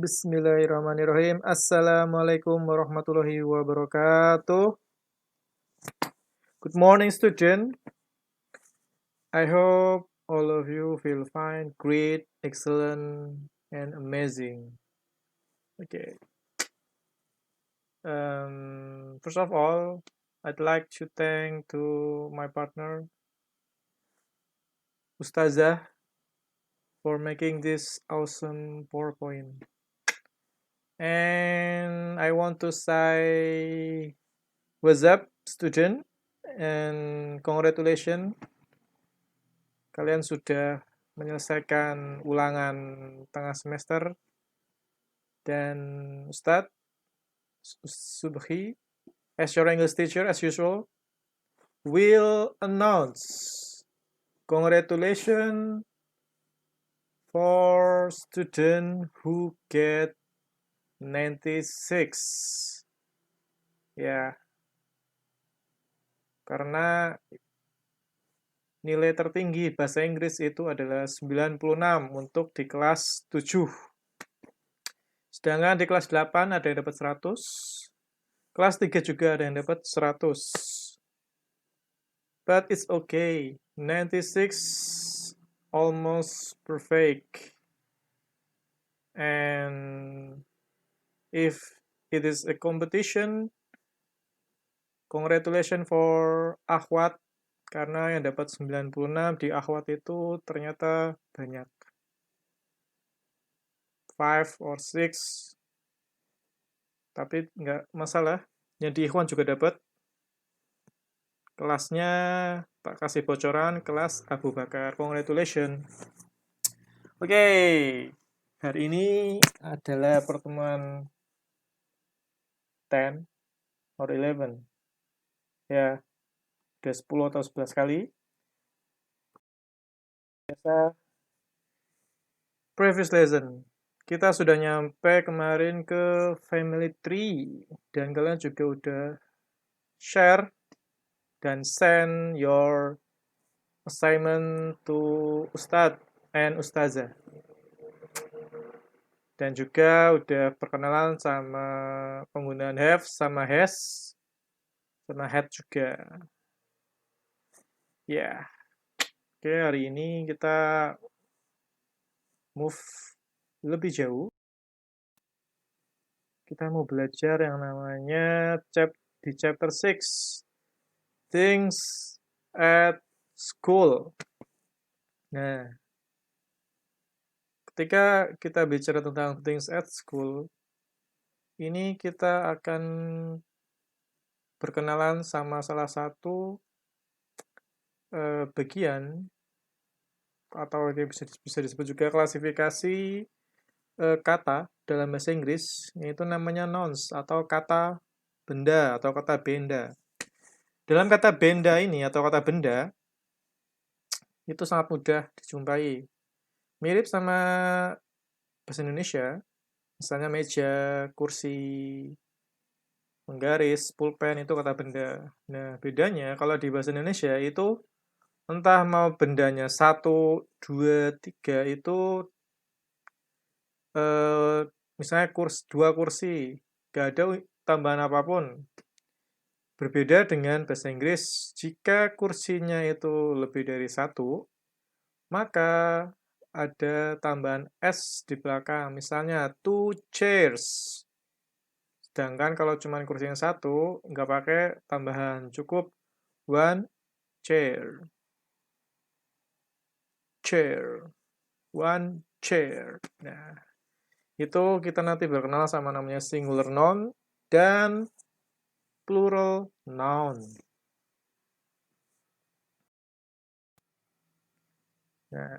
Bismillahirrahmanirrahim. Assalamualaikum warahmatullahi wabarakatuh. Good morning, student. I hope all of you feel fine, great, excellent, and amazing. Okay. First of all, I'd like to thank to my partner, Ustazah, for making this awesome PowerPoint. And I want to say, what's up, student? And congratulations, kalian sudah menyelesaikan ulangan tengah semester. Dan Ustadz Subhi, as your English teacher, as usual, will announce congratulations for student who get 96. Ya, karena nilai tertinggi bahasa Inggris itu adalah 96 untuk di kelas 7. Sedangkan di kelas 8 ada yang dapat 100. Kelas 3 juga ada yang dapat 100. But it's okay. 96 almost perfect. And if it is a competition, congratulations for Akhwat, karena yang dapat 96 di Akhwat itu ternyata banyak. 5 or 6. Tapi nggak masalah. Yang di Ikhwan juga dapat. Kelasnya tak kasih bocoran, kelas Abu Bakar. Congratulations. Oke. Hari ini adalah pertemuan 10 or 11. Ya, udah 10 atau 11 kali. Biasa previous lesson. Kita sudah nyampe kemarin ke family tree. Dan kalian juga udah share dan send your assignment to Ustadz and Ustazah. Dan juga udah perkenalan sama penggunaan have sama has sama had juga. Ya. Oke, hari ini kita move lebih jauh. Kita mau belajar yang namanya di chapter 6, Things at School. Nah, ketika kita bicara tentang things at school, ini kita akan berkenalan sama salah satu bagian, atau bisa disebut juga klasifikasi kata dalam bahasa Inggris, yaitu namanya nouns atau kata benda atau kata benda. Dalam kata benda ini atau kata benda itu sangat mudah dijumpai. Mirip sama bahasa Indonesia, misalnya meja, kursi, menggaris, pulpen itu kata benda. Nah, bedanya kalau di bahasa Indonesia itu entah mau bendanya 1, 2, 3 itu misalnya 2 kursi, nggak ada tambahan apapun. Berbeda dengan bahasa Inggris, jika kursinya itu lebih dari 1, maka ada tambahan S di belakang, misalnya 2 chairs. Sedangkan kalau cuma kursi yang 1, nggak pakai tambahan, cukup 1 chair. Chair. 1 chair. Nah, itu kita nanti berkenal sama namanya singular noun dan plural noun. Nah,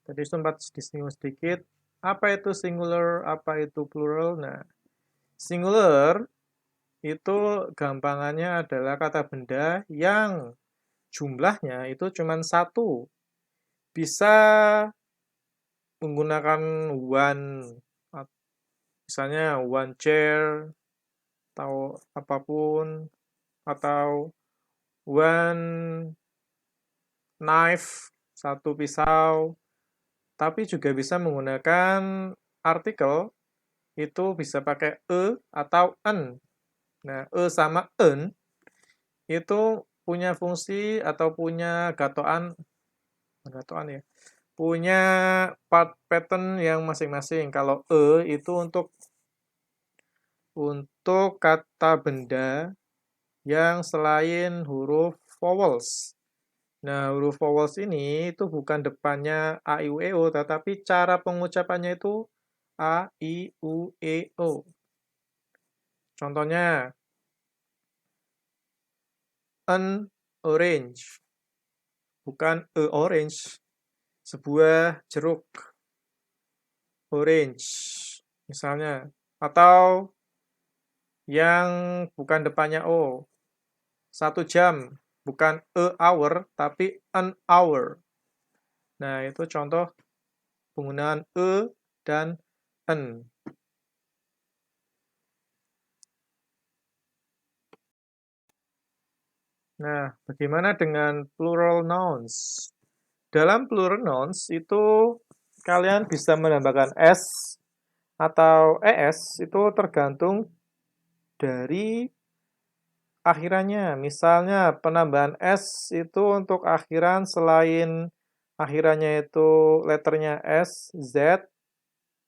tadi sempat disinggung sedikit, apa itu singular, apa itu plural. Nah, singular itu gampangannya adalah kata benda yang jumlahnya itu cuma 1. Bisa menggunakan one, misalnya one chair, atau apapun, atau one knife, 1 pisau, tapi juga bisa menggunakan artikel itu bisa pakai atau en. Nah, sama en itu punya fungsi atau punya gatoan ya, punya part pattern yang masing-masing. Kalau itu untuk kata benda yang selain huruf vowels. Nah, huruf vowels ini itu bukan depannya a, i, u, e, o, tetapi cara pengucapannya itu a, i, u, e, o. Contohnya, an orange, bukan a orange, sebuah jeruk, orange, misalnya. Atau yang bukan depannya o, 1 jam, bukan a hour, tapi an hour. Nah, itu contoh penggunaan dan en. Nah, bagaimana dengan plural nouns? Dalam plural nouns itu kalian bisa menambahkan s atau es itu tergantung dari akhirannya. Misalnya penambahan s itu untuk akhiran selain akhirannya itu letternya s, z,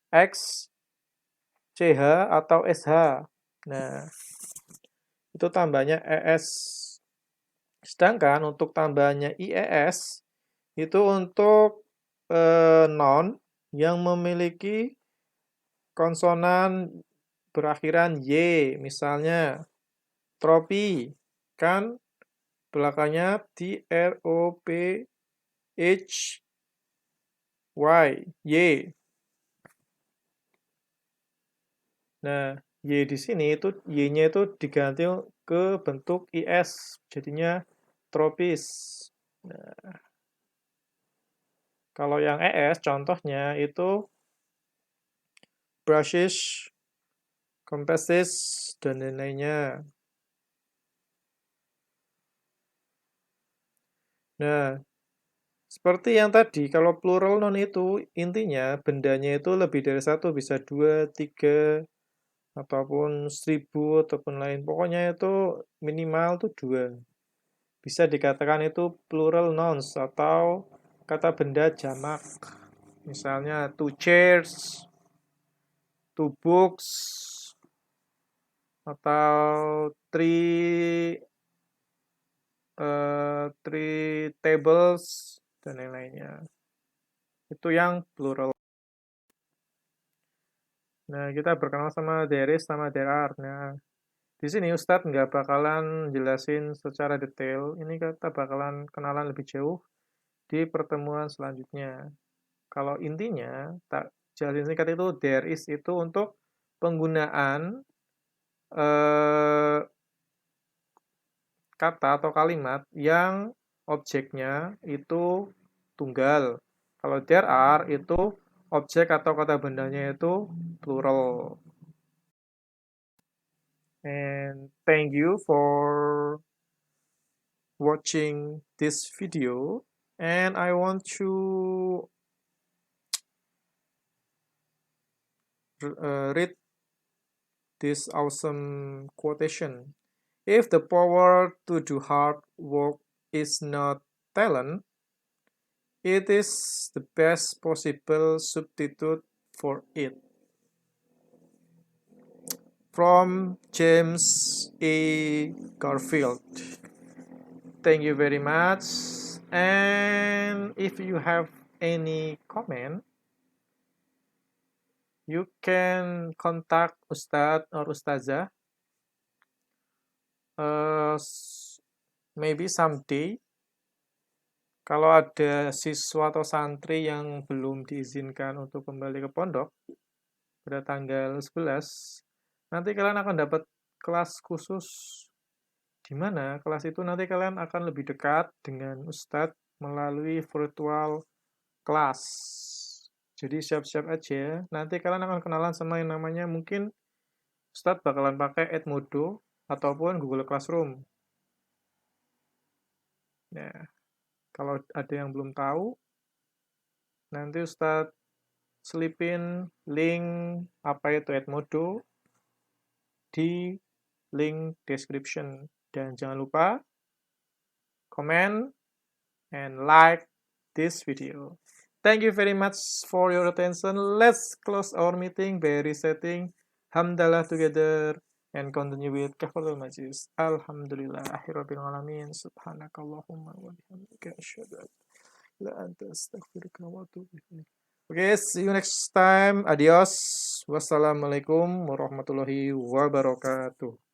x, ch atau sh. Nah, itu tambahnya es. Sedangkan untuk tambahannya ies itu untuk noun yang memiliki konsonan berakhiran y, misalnya tropi, kan belakangnya y. Nah, y di sini itu y-nya itu diganti ke bentuk is, jadinya tropis. Nah, kalau yang es contohnya itu brushes, compasses, dan lain-lainnya. Nah, seperti yang tadi, kalau plural noun itu intinya bendanya itu lebih dari satu, bisa 2, 3, ataupun 1000, ataupun lain. Pokoknya itu minimal tuh 2. Bisa dikatakan itu plural nouns atau kata benda jamak. Misalnya 2 chairs, 2 books, atau 3 tables, dan lain-lainnya. Itu yang plural. Nah, kita berkenal sama there is sama there are. Nah, di sini Ustadz nggak bakalan jelasin secara detail. Ini kita bakalan kenalan lebih jauh di pertemuan selanjutnya. Kalau intinya, tak jelasin singkat itu there is itu untuk penggunaan kata atau kalimat yang objeknya itu tunggal. Kalau there are itu objek atau kata bendanya itu plural. And thank you for watching this video. And I want to read this awesome quotation. If the power to do hard work is not talent, it is the best possible substitute for it. From James A. Garfield. Thank you very much. And if you have any comment, you can contact Ustadz or Ustazah. Maybe someday, kalau ada siswa atau santri yang belum diizinkan untuk kembali ke pondok pada tanggal 11, nanti kalian akan dapat kelas khusus, di mana kelas itu nanti kalian akan lebih dekat dengan Ustadz melalui virtual class. Jadi siap-siap aja, nanti kalian akan kenalan sama yang namanya mungkin Ustadz bakalan pakai Edmodo ataupun Google Classroom. Nah, kalau ada yang belum tahu, nanti Ustadz selipin link apa itu Edmodo di link description. Dan jangan lupa comment and like this video. Thank you very much for your attention. Let's close our meeting by resetting Hamdalah together and continue with Kafaratul Majlis. Alhamdulillahirabbil alamin. Subhanakallahumma wa bihamdika asyhadu an la ilaha illa anta astaghfiruka wa atubu ilaik. Okay, see you next time. Adios. Wassalamualaikum warahmatullahi wabarakatuh.